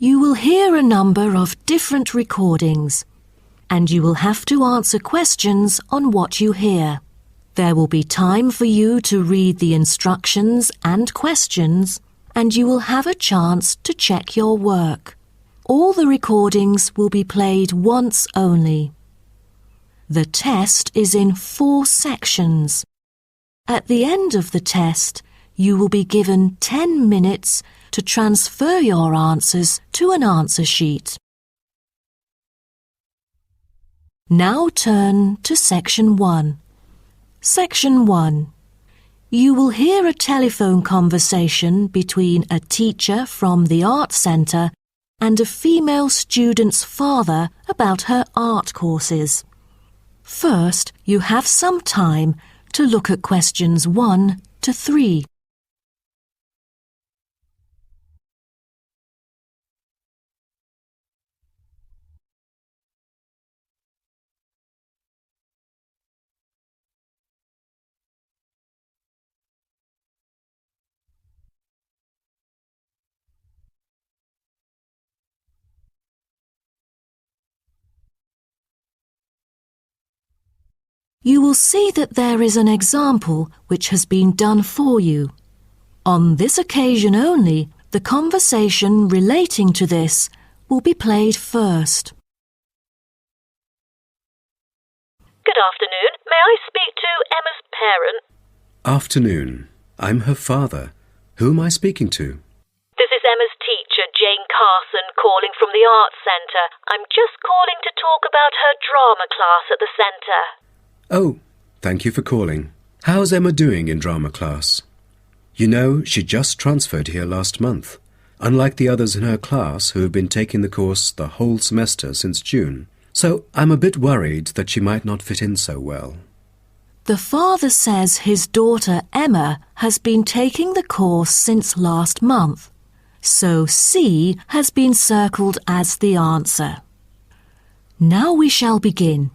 You will hear a number of different recordings, and you will have to answer questions on what you hear. There will be time for you to read the instructions and questions, and you will have a chance to check your work. All the recordings will be played once only. The test is in 4 sections. At the end of the test, you will be given 10 minutes to transfer your answers to an answer sheet. Now turn to Section 1. Section 1. You will hear a telephone conversation between a teacher from the art centre and a female student's father about her art courses. First, you have some time to look at questions 1 to 3. You will see that there is an example which has been done for you. On this occasion only, the conversation relating to this will be played first. Good afternoon. May I speak to Emma's parent? Afternoon. I'm her father. Who am I speaking to? This is Emma's teacher, Jane Carson, calling from the Arts Centre. I'm just calling to talk about her drama class at the centre. Oh, thank you for calling. How's Emma doing in drama class? You know, she just transferred here last month, unlike the others in her class who have been taking the course the whole semester since June. So I'm a bit worried that she might not fit in so well. The father says his daughter Emma has been taking the course since last month, so C has been circled as the answer. Now we shall begin.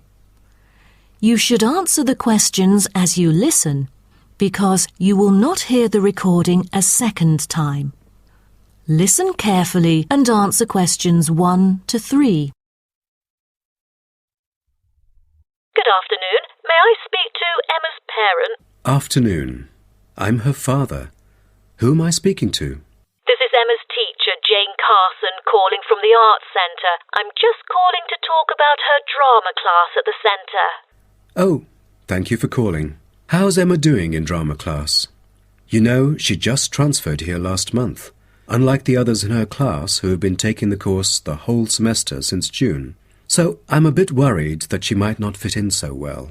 You should answer the questions as you listen, because you will not hear the recording a second time. Listen carefully and answer questions 1 to 3. Good afternoon. May I speak to Emma's parent? Afternoon. I'm her father. Who am I speaking to? This is Emma's teacher, Jane Carson, calling from the Arts Centre. I'm just calling to talk about her drama class at the centre. Oh, thank you for calling. How's Emma doing in drama class? You know, she just transferred here last month, unlike the others in her class who have been taking the course the whole semester since June. So I'm a bit worried that she might not fit in so well.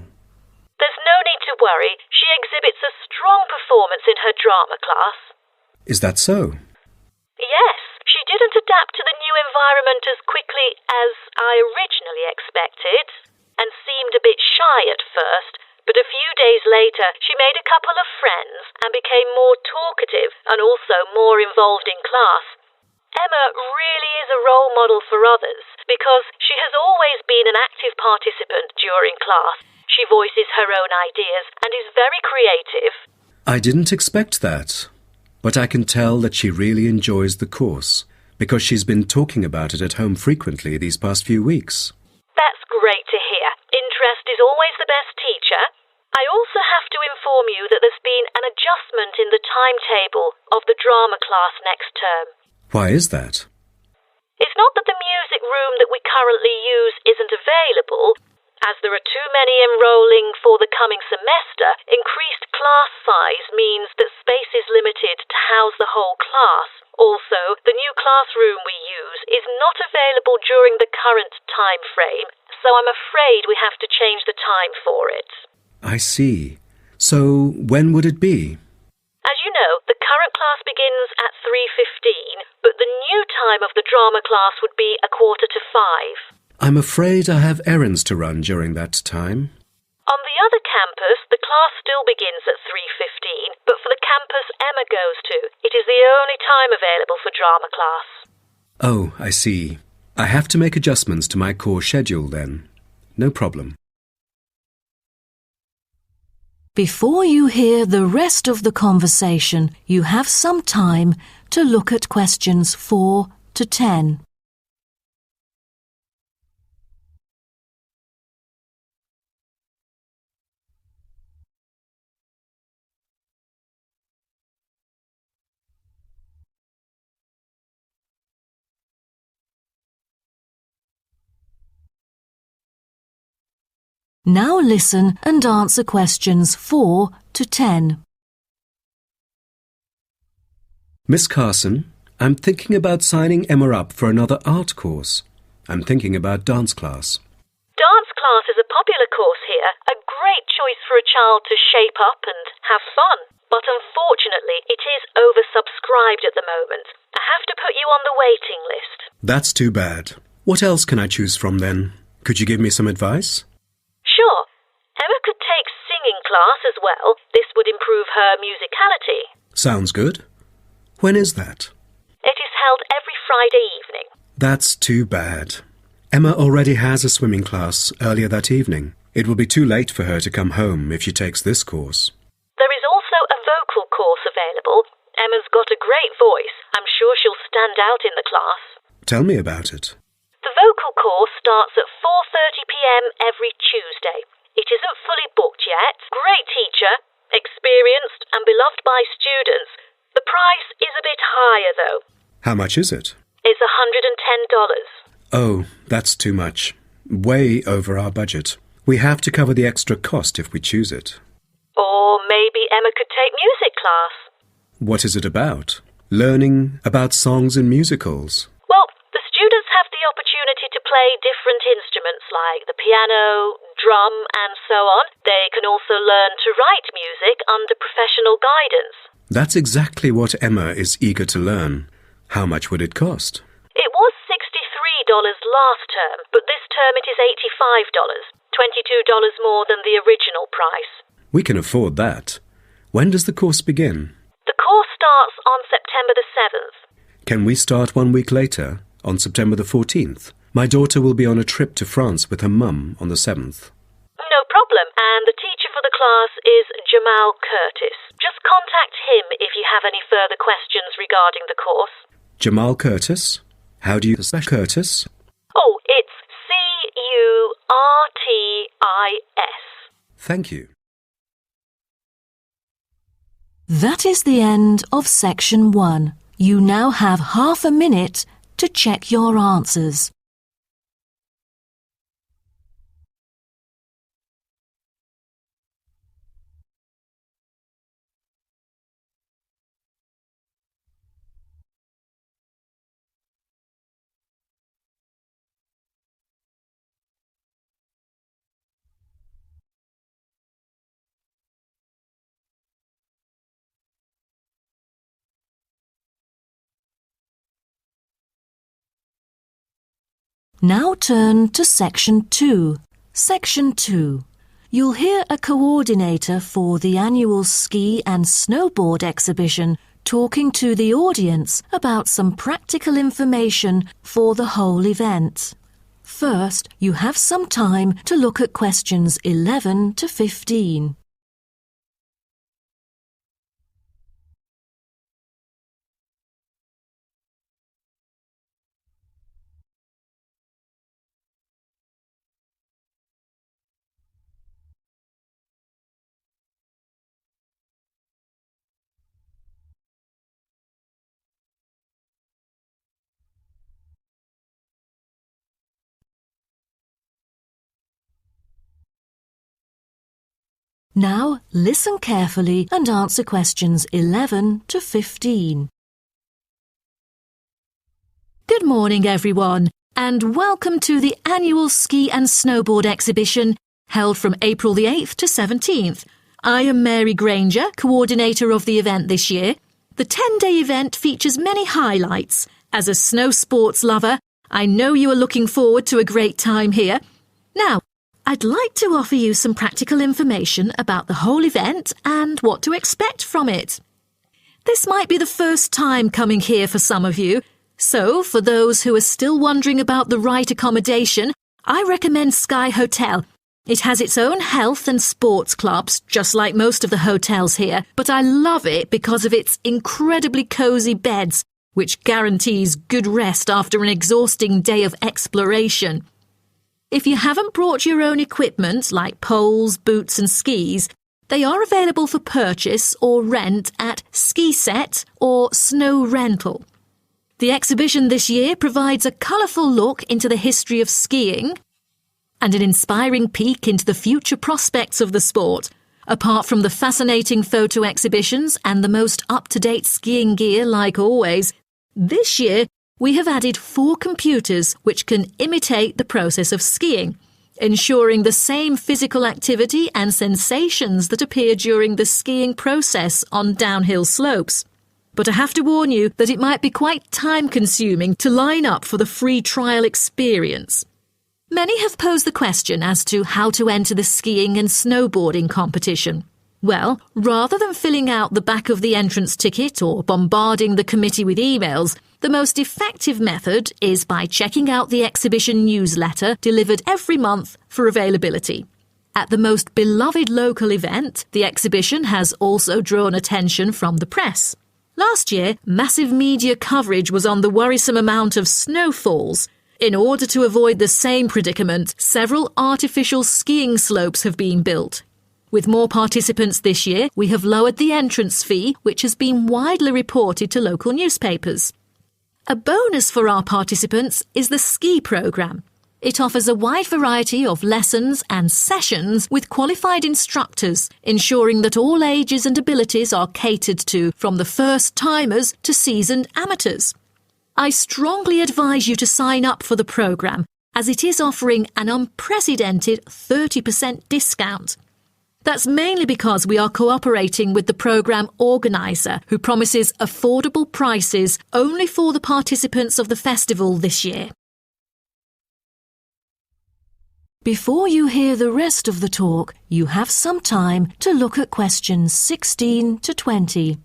There's no need to worry. She exhibits a strong performance in her drama class. Is that so? Yes, she didn't adapt to the new environment as quickly as I originally expected, and seemed a bit shy at first, but a few days later she made a couple of friends and became more talkative and also more involved in class. Emma really is a role model for others because she has always been an active participant during class. She voices her own ideas and is very creative. I didn't expect that, but I can tell that she really enjoys the course because she's been talking about it at home frequently these past few weeks. That's great to hear. Interest is always the best teacher. I also have to inform you that there's been an adjustment in the timetable of the drama class next term. Why is that? It's not that the music room that we currently use isn't available. As there are too many enrolling for the coming semester, increased class size means that space is limited to house the whole class. Also, the new classroom we use is not available during the current time frame, so I'm afraid we have to change the time for it. I see. So when would it be? As you know, the current class begins at 3:15, but the new time of the drama class would be 4:45. I'm afraid I have errands to run during that time. On the other campus, the class still begins at 3:15, but for the campus Emma goes to, it is the only time available for drama class. Oh, I see. I have to make adjustments to my course schedule then. No problem. Before you hear the rest of the conversation, you have some time to look at questions 4 to 10. Now listen and answer questions 4 to 10. Miss Carson, I'm thinking about signing Emma up for another art course. I'm thinking about dance class. Dance class is a popular course here, a great choice for a child to shape up and have fun. But unfortunately, it is oversubscribed at the moment. I have to put you on the waiting list. That's too bad. What else can I choose from then? Could you give me some advice? Sure. Emma could take singing class as well. This would improve her musicality. Sounds good. When is that? It is held every Friday evening. That's too bad. Emma already has a swimming class earlier that evening. It will be too late for her to come home if she takes this course. There is also a vocal course available. Emma's got a great voice. I'm sure she'll stand out in the class. Tell me about it. The vocal course starts at 4:30 p.m. every Tuesday. It isn't fully booked yet. Great teacher, experienced and beloved by students. The price is a bit higher though. How much is it? It's $110. Oh, that's too much. Way over our budget. We have to cover the extra cost if we choose it. Or maybe Emma could take music class. What is it about? Learning about songs and musicals. Well, the students have the opportunity to play different instruments like the piano, drum and so on. They can also learn to write music under professional guidance. That's exactly what Emma is eager to learn. How much would it cost? It was $63 last term, but this term it is $85, $22 more than the original price. We can afford that. When does the course begin? The course starts on September the 7th. Can we start 1 week later, on September the 14th? My daughter will be on a trip to France with her mum on the 7th. No problem, and the teacher for the class is Jamal Curtis. Just contact him if you have any further questions regarding the course. Jamal Curtis? How do you spell Curtis? Oh, it's C-U-R-T-I-S. Thank you. That is the end of section 1. You now have half a minute to check your answers. Now turn to Section 2. Section 2. You'll hear a coordinator for the annual ski and snowboard exhibition talking to the audience about some practical information for the whole event. First, you have some time to look at questions 11 to 15. Now listen carefully and answer questions 11 to 15. Good morning, everyone, and welcome to the annual ski and snowboard exhibition held from April the 8th to 17th. I am Mary Granger, coordinator of the event this year. The 10-day event features many highlights. As a snow sports lover, I know you are looking forward to a great time here. Now, I'd like to offer you some practical information about the whole event and what to expect from it. This might be the first time coming here for some of you, so for those who are still wondering about the right accommodation, I recommend Sky Hotel. It has its own health and sports clubs, just like most of the hotels here, but I love it because of its incredibly cosy beds which guarantees good rest after an exhausting day of exploration. If you haven't brought your own equipment like poles, boots and skis, they are available for purchase or rent at Ski Set or Snow Rental. The exhibition this year provides a colourful look into the history of skiing and an inspiring peek into the future prospects of the sport. Apart from the fascinating photo exhibitions and the most up-to-date skiing gear like always, this year we have added 4 computers which can imitate the process of skiing, ensuring the same physical activity and sensations that appear during the skiing process on downhill slopes. But I have to warn you that it might be quite time-consuming to line up for the free trial experience. Many have posed the question as to how to enter the skiing and snowboarding competition. Well, rather than filling out the back of the entrance ticket or bombarding the committee with emails, the most effective method is by checking out the exhibition newsletter delivered every month for availability. At the most beloved local event, the exhibition has also drawn attention from the press. Last year, massive media coverage was on the worrisome amount of snowfalls. In order to avoid the same predicament, several artificial skiing slopes have been built. With more participants this year, we have lowered the entrance fee, which has been widely reported to local newspapers. A bonus for our participants is the ski programme. It offers a wide variety of lessons and sessions with qualified instructors, ensuring that all ages and abilities are catered to, from the first-timers to seasoned amateurs. I strongly advise you to sign up for the programme, as it is offering an unprecedented 30% discount. That's mainly because we are cooperating with the programme organiser, who promises affordable prices only for the participants of the festival this year. Before you hear the rest of the talk, you have some time to look at questions 16 to 20.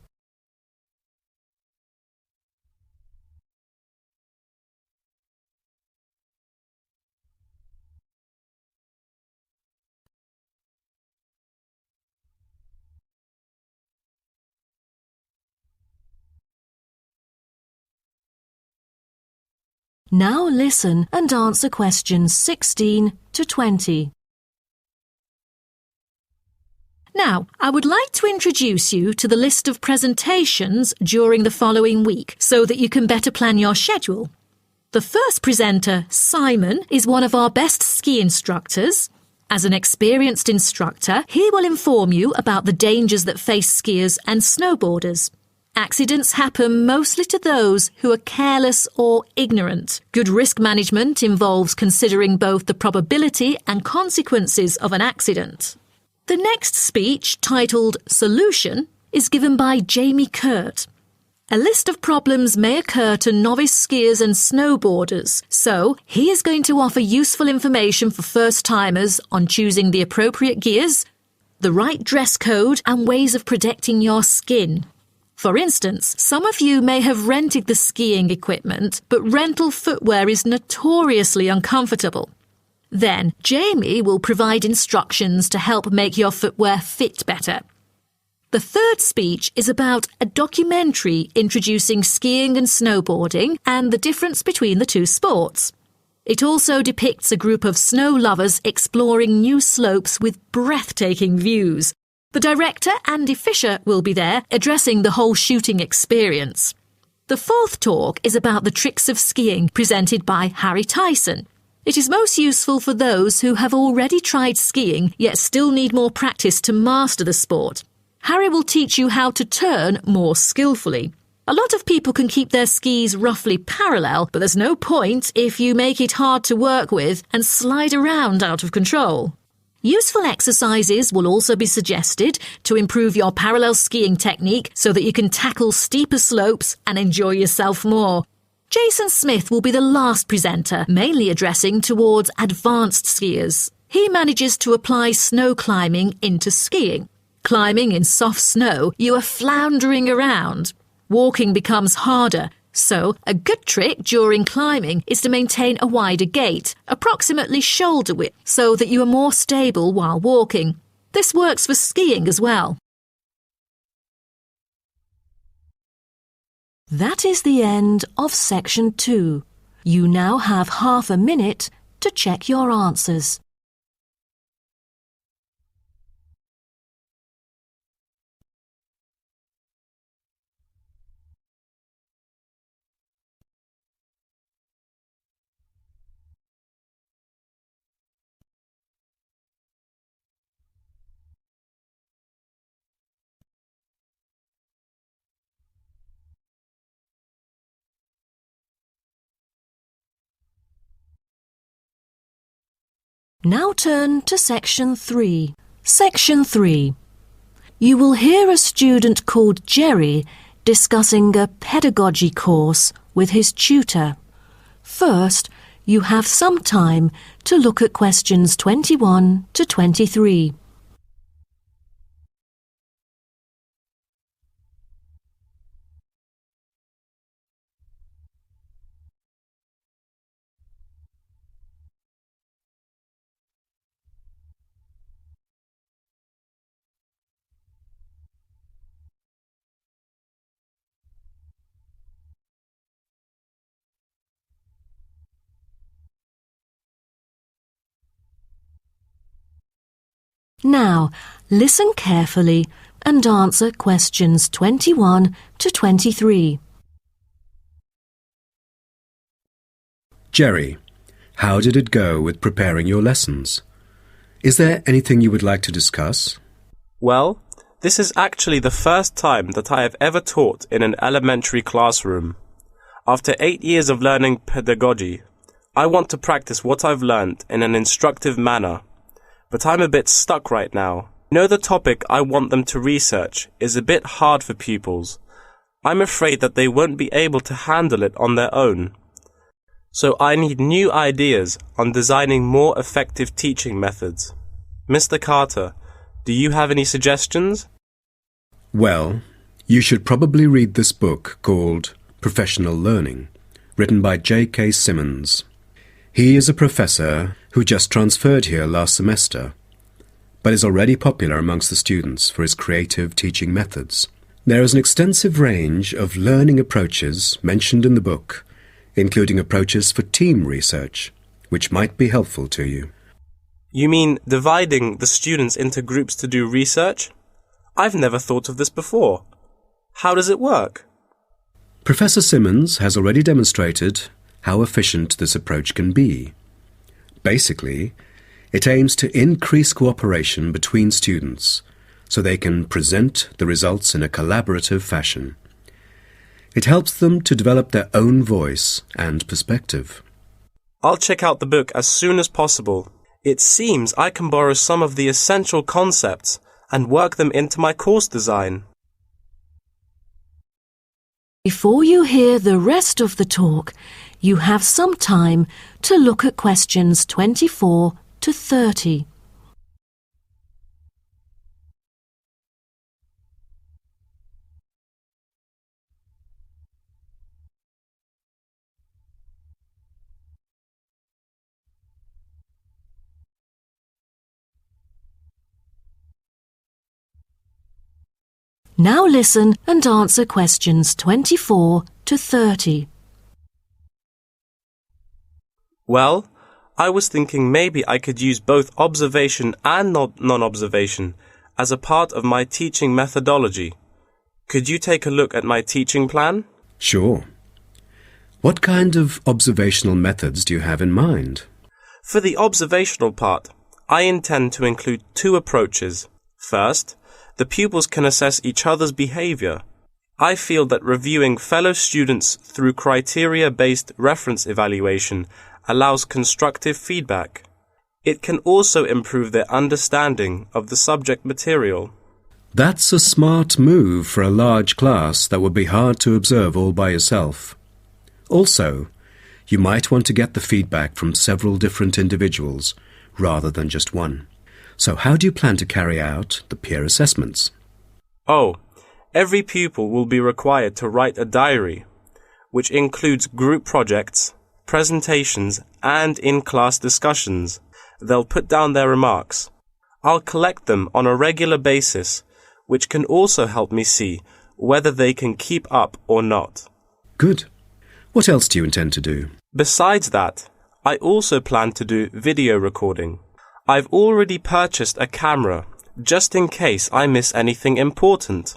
Now listen and answer questions 16 to 20. Now, I would like to introduce you to the list of presentations during the following week so that you can better plan your schedule. The first presenter, Simon, is one of our best ski instructors. As an experienced instructor, he will inform you about the dangers that face skiers and snowboarders. Accidents happen mostly to those who are careless or ignorant. Good risk management involves considering both the probability and consequences of an accident. The next speech, titled Solution, is given by Jamie Kurt. A list of problems may occur to novice skiers and snowboarders, so he is going to offer useful information for first-timers on choosing the appropriate gears, the right dress code, and ways of protecting your skin. For instance, some of you may have rented the skiing equipment, but rental footwear is notoriously uncomfortable. Then, Jamie will provide instructions to help make your footwear fit better. The third speech is about a documentary introducing skiing and snowboarding and the difference between the two sports. It also depicts a group of snow lovers exploring new slopes with breathtaking views. The director, Andy Fisher, will be there, addressing the whole shooting experience. The fourth talk is about the tricks of skiing, presented by Harry Tyson. It is most useful for those who have already tried skiing, yet still need more practice to master the sport. Harry will teach you how to turn more skillfully. A lot of people can keep their skis roughly parallel, but there's no point if you make it hard to work with and slide around out of control. Useful exercises will also be suggested to improve your parallel skiing technique so that you can tackle steeper slopes and enjoy yourself more. Jason Smith will be the last presenter, mainly addressing towards advanced skiers. He manages to apply snow climbing into skiing. Climbing in soft snow, you are floundering around. Walking becomes harder. So, a good trick during climbing is to maintain a wider gait, approximately shoulder width, so that you are more stable while walking. This works for skiing as well. That is the end of section 2. You now have half a minute to check your answers. Now turn to section 3. Section 3. You will hear a student called Jerry discussing a pedagogy course with his tutor. First, you have some time to look at questions 21 to 23. Now, listen carefully and answer questions 21 to 23. Jerry, how did it go with preparing your lessons? Is there anything you would like to discuss? Well, this is actually the first time that I have ever taught in an elementary classroom. After 8 years of learning pedagogy, I want to practice what I've learned in an instructive manner. But I'm a bit stuck right now. The topic I want them to research is a bit hard for pupils. I'm afraid that they won't be able to handle it on their own. So I need new ideas on designing more effective teaching methods. Mr. Carter, do you have any suggestions? Well, you should probably read this book called Professional Learning, written by J.K. Symonds. He is a professor who just transferred here last semester, but is already popular amongst the students for his creative teaching methods. There is an extensive range of learning approaches mentioned in the book, including approaches for team research, which might be helpful to you. You mean dividing the students into groups to do research? I've never thought of this before. How does it work? Professor Symonds has already demonstrated how efficient this approach can be. Basically, it aims to increase cooperation between students so they can present the results in a collaborative fashion. It helps them to develop their own voice and perspective. I'll check out the book as soon as possible. It seems I can borrow some of the essential concepts and work them into my course design. Before you hear the rest of the talk, you have some time to look at questions 24 to 30. Now listen and answer questions 24 to 30. Well, I was thinking maybe I could use both observation and non-observation as a part of my teaching methodology. Could you take a look at my teaching plan? Sure. What kind of observational methods do you have in mind? For the observational part, I intend to include 2 approaches. First, the pupils can assess each other's behavior. I feel that reviewing fellow students through criteria-based reference evaluation allows constructive feedback. It can also improve their understanding of the subject material. That's a smart move for a large class that would be hard to observe all by yourself. Also, you might want to get the feedback from several different individuals rather than just one. So how do you plan to carry out the peer assessments? Every pupil will be required to write a diary, which includes group projects, presentations, and in-class discussions. They'll put down their remarks. I'll collect them on a regular basis, which can also help me see whether they can keep up or not. Good. What else do you intend to do? Besides that, I also plan to do video recording. I've already purchased a camera, just in case I miss anything important.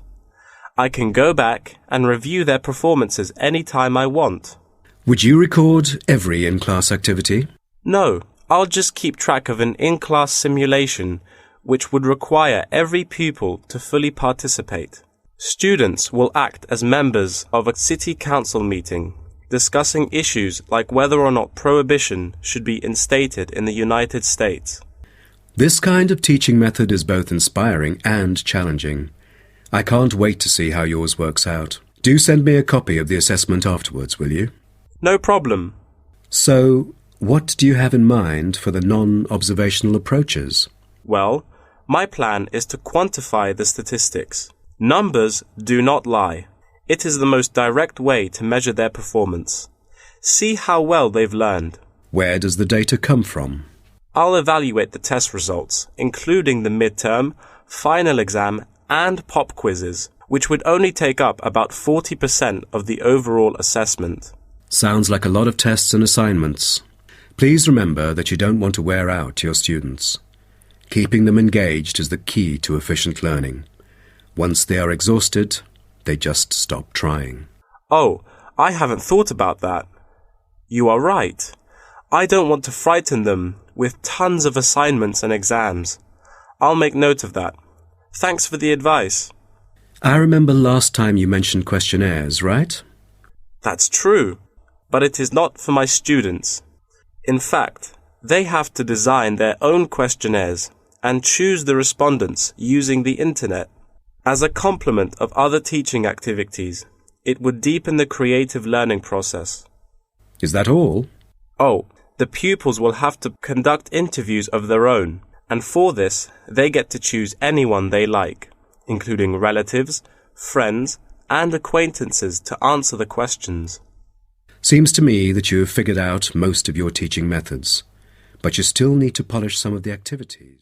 I can go back and review their performances anytime I want. Would you record every in-class activity? No, I'll just keep track of an in-class simulation, which would require every pupil to fully participate. Students will act as members of a city council meeting, discussing issues like whether or not prohibition should be instated in the United States. This kind of teaching method is both inspiring and challenging. I can't wait to see how yours works out. Do send me a copy of the assessment afterwards, will you? No problem. So, what do you have in mind for the non-observational approaches? Well, my plan is to quantify the statistics. Numbers do not lie. It is the most direct way to measure their performance. See how well they've learned. Where does the data come from? I'll evaluate the test results, including the midterm, final exam, and pop quizzes, which would only take up about 40% of the overall assessment. Sounds like a lot of tests and assignments. Please remember that you don't want to wear out your students. Keeping them engaged is the key to efficient learning. Once they are exhausted, they just stop trying. Oh, I haven't thought about that. You are right. I don't want to frighten them with tons of assignments and exams. I'll make note of that. Thanks for the advice. I remember last time you mentioned questionnaires, right? That's true, but it is not for my students. In fact, they have to design their own questionnaires and choose the respondents using the internet. As a complement of other teaching activities, it would deepen the creative learning process. Is that all? Oh, the pupils will have to conduct interviews of their own, and for this, they get to choose anyone they like, including relatives, friends, and acquaintances to answer the questions. Seems to me that you have figured out most of your teaching methods, but you still need to polish some of the activities.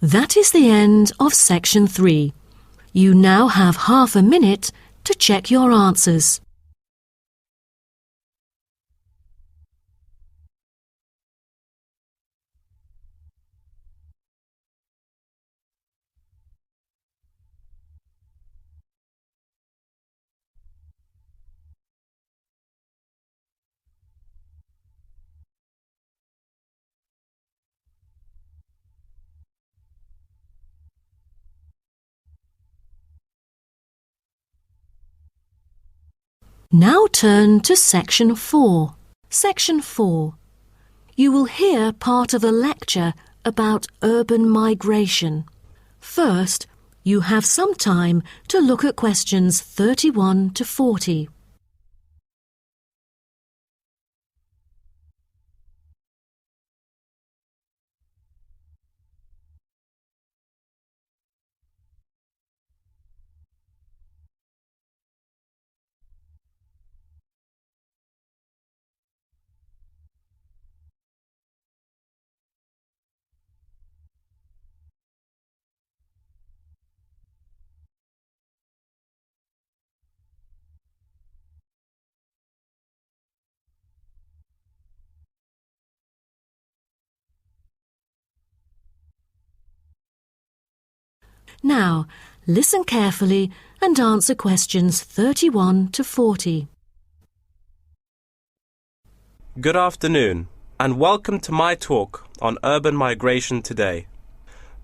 That is the end of section 3. You now have half a minute to check your answers. Now turn to section 4. Section 4. You will hear part of a lecture about urban migration. First, you have some time to look at questions 31 to 40. Now, listen carefully and answer questions 31 to 40. Good afternoon, and welcome to my talk on urban migration today.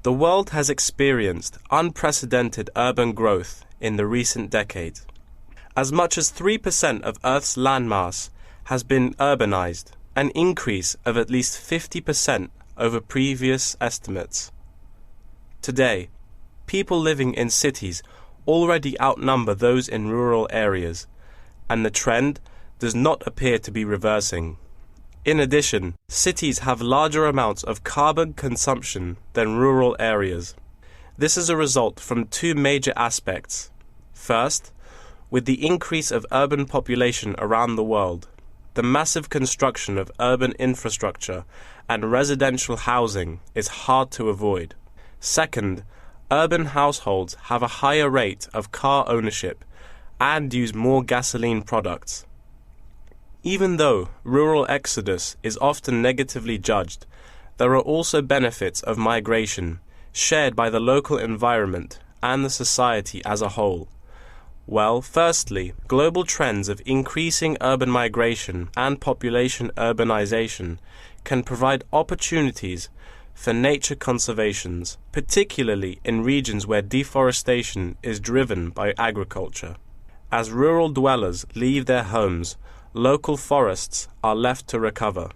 The world has experienced unprecedented urban growth in the recent decades. As much as 3% of Earth's landmass has been urbanized, an increase of at least 50% over previous estimates. Today, people living in cities already outnumber those in rural areas, and the trend does not appear to be reversing. In addition, cities have larger amounts of carbon consumption than rural areas. This is a result from two major aspects. First, with the increase of urban population around the world, the massive construction of urban infrastructure and residential housing is hard to avoid. Second, urban households have a higher rate of car ownership and use more gasoline products. Even though rural exodus is often negatively judged, there are also benefits of migration shared by the local environment and the society as a whole. Well, firstly, global trends of increasing urban migration and population urbanization can provide opportunities for nature conservations, particularly in regions where deforestation is driven by agriculture. As rural dwellers leave their homes, local forests are left to recover.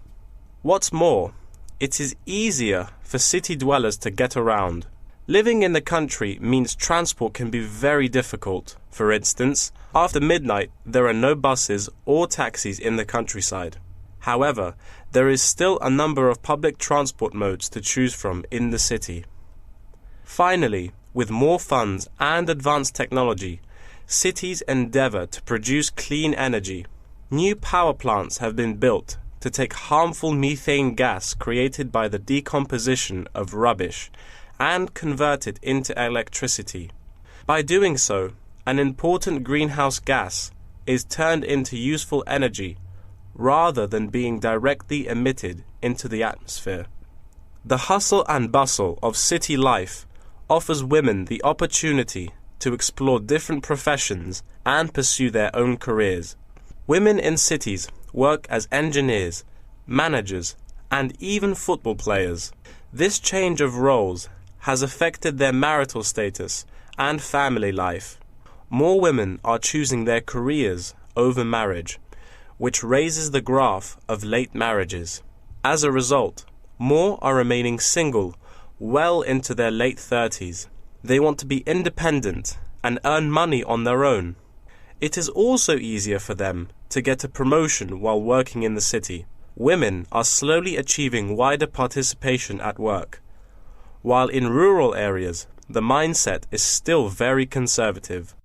What's more, it is easier for city dwellers to get around. Living in the country means transport can be very difficult. For instance, after midnight there are no buses or taxis in the countryside. However, there is still a number of public transport modes to choose from in the city. Finally, with more funds and advanced technology, cities endeavour to produce clean energy. New power plants have been built to take harmful methane gas created by the decomposition of rubbish and convert it into electricity. By doing so, an important greenhouse gas is turned into useful energy rather than being directly emitted into the atmosphere. The hustle and bustle of city life offers women the opportunity to explore different professions and pursue their own careers. Women in cities work as engineers, managers, and even football players. This change of roles has affected their marital status and family life. More women are choosing their careers over marriage, which raises the graph of late marriages. As a result, more are remaining single well into their late 30s. They want to be independent and earn money on their own. It is also easier for them to get a promotion while working in the city. Women are slowly achieving wider participation at work, while in rural areas the mindset is still very conservative.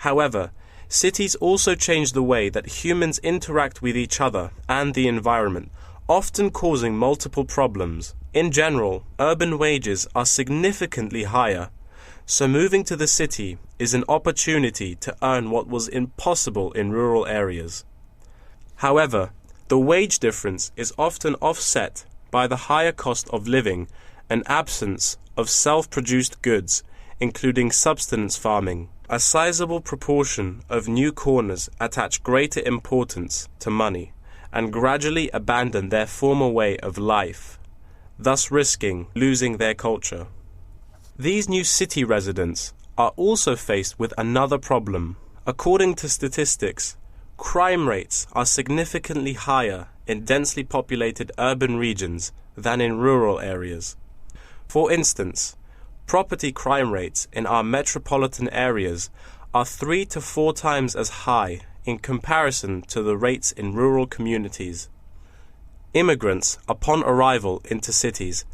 However, cities also change the way that humans interact with each other and the environment, often causing multiple problems. In general, urban wages are significantly higher, so moving to the city is an opportunity to earn what was impossible in rural areas. However, the wage difference is often offset by the higher cost of living and absence of self-produced goods, including subsistence farming. A sizable proportion of new corners attach greater importance to money and gradually abandon their former way of life, thus risking losing their culture. These new city residents are also faced with another problem. According to statistics, crime rates are significantly higher in densely populated urban regions than in rural areas. For instance, property crime rates in our metropolitan areas are 3 to 4 times as high in comparison to the rates in rural communities. Immigrants, upon arrival into cities,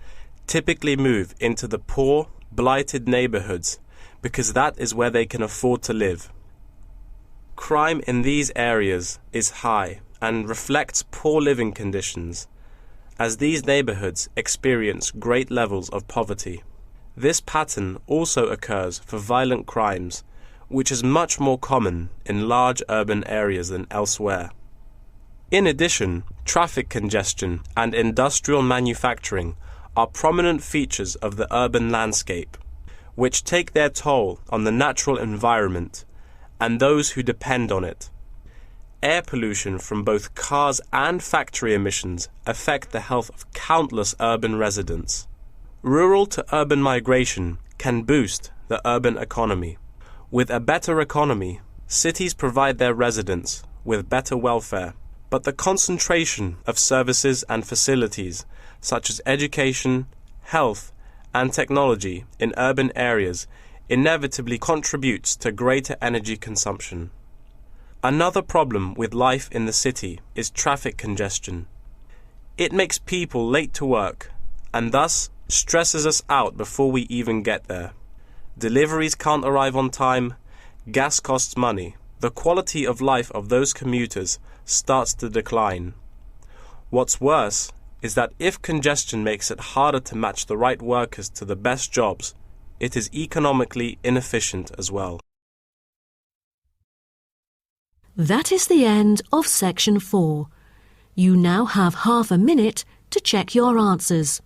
typically move into the poor, blighted neighborhoods because that is where they can afford to live. Crime in these areas is high and reflects poor living conditions, as these neighborhoods experience great levels of poverty. This pattern also occurs for violent crimes, which is much more common in large urban areas than elsewhere. In addition, traffic congestion and industrial manufacturing are prominent features of the urban landscape, which take their toll on the natural environment and those who depend on it. Air pollution from both cars and factory emissions affect the health of countless urban residents. Rural to urban migration can boost the urban economy. With a better economy, cities provide their residents with better welfare, but the concentration of services and facilities such as education, health, and technology in urban areas inevitably contributes to greater energy consumption. Another problem with life in the city is traffic congestion. It makes people late to work and thus stresses us out before we even get there. Deliveries can't arrive on time, gas costs money. The quality of life of those commuters starts to decline. What's worse is that if congestion makes it harder to match the right workers to the best jobs, it is economically inefficient as well. That is the end of section 4. You now have half a minute to check your answers.